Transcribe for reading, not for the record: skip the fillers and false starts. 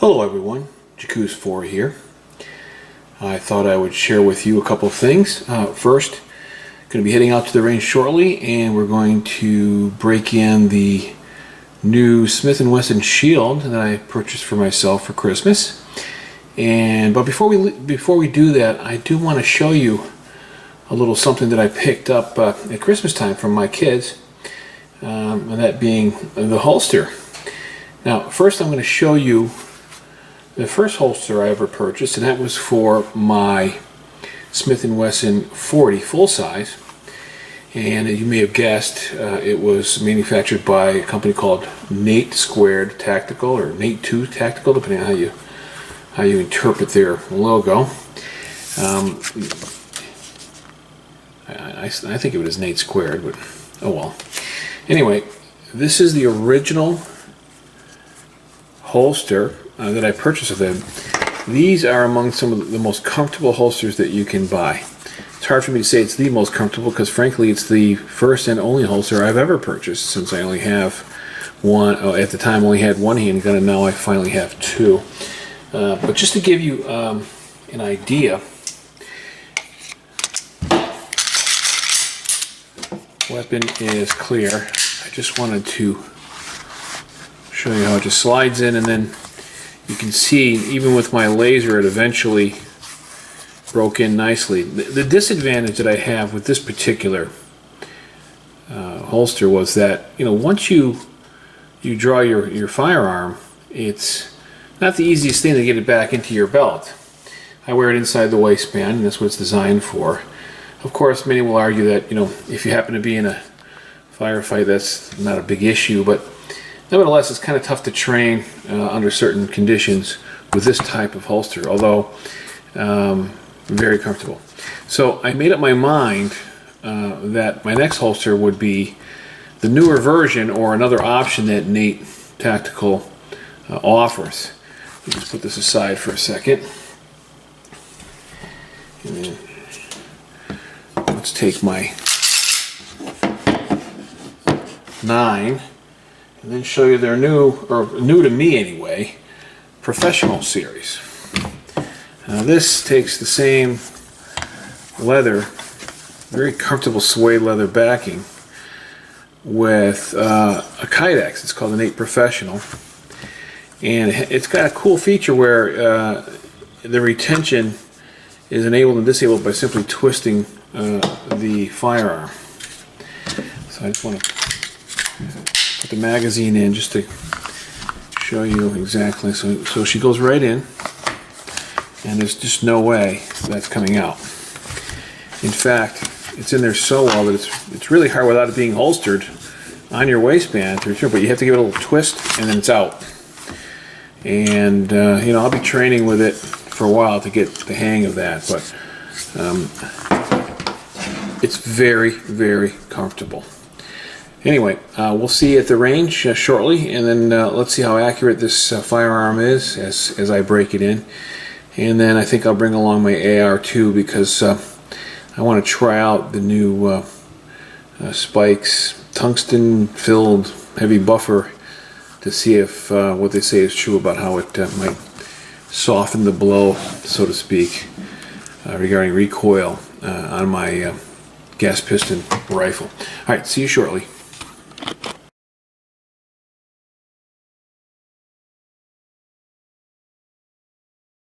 Hello everyone, Jacuz4 here. I thought I would share with you a couple of things. First, going to be heading out to the range shortly, and we're going to break in the new Smith & Wesson shield that I purchased for myself for Christmas. But before we do that, I do want to show you a little something that I picked up at Christmas time from my kids, and that being the holster. Now, first I'm going to show you the first holster I ever purchased, and that was for my Smith & Wesson 40 full size. And as you may have guessed, it was manufactured by a company called N82 Tactical, or N82 Tactical, depending on how you interpret their logo. I think it was N82, but oh well. Anyway, this is the original holster that I purchased of them. These are among some of the most comfortable holsters that you can buy. It's hard for me to say it's the most comfortable because frankly it's the first and only holster I've ever purchased, since I only have one. At the time I only had one handgun, and now I finally have two. But just to give you an idea, weapon is clear. I just wanted to show you how it just slides in, and then you can see even with my laser it eventually broke in nicely. The disadvantage that I have with this particular holster was that, you know, once you draw your firearm, it's not the easiest thing to get it back into your belt. I wear it inside the waistband, and that's what it's designed for. Of course, many will argue that, you know, if you happen to be in a firefight, that's not a big issue, but nevertheless, it's kind of tough to train under certain conditions with this type of holster, although very comfortable. So I made up my mind that my next holster would be the newer version, or another option that N82 Tactical offers. Let me just put this aside for a second. And then let's take my 9 and then show you their new to me anyway, Professional series. Now this takes the same leather, very comfortable suede leather backing, with a Kydex. It's called an N82 Professional, and it's got a cool feature where the retention is enabled and disabled by simply twisting the firearm. So I just want to put the magazine in just to show you exactly. So she goes right in, and there's just no way that's coming out. In fact, it's in there so well that it's really hard without it being holstered on your waistband to return, but you have to give it a little twist and then it's out. And you know, I'll be training with it for a while to get the hang of that, but it's very, very comfortable. Anyway, we'll see you at the range shortly, and then let's see how accurate this firearm is as I break it in. And then I think I'll bring along my AR too, because I want to try out the new Spikes tungsten-filled heavy buffer to see if what they say is true about how it might soften the blow, so to speak, regarding recoil on my gas piston rifle. All right, see you shortly.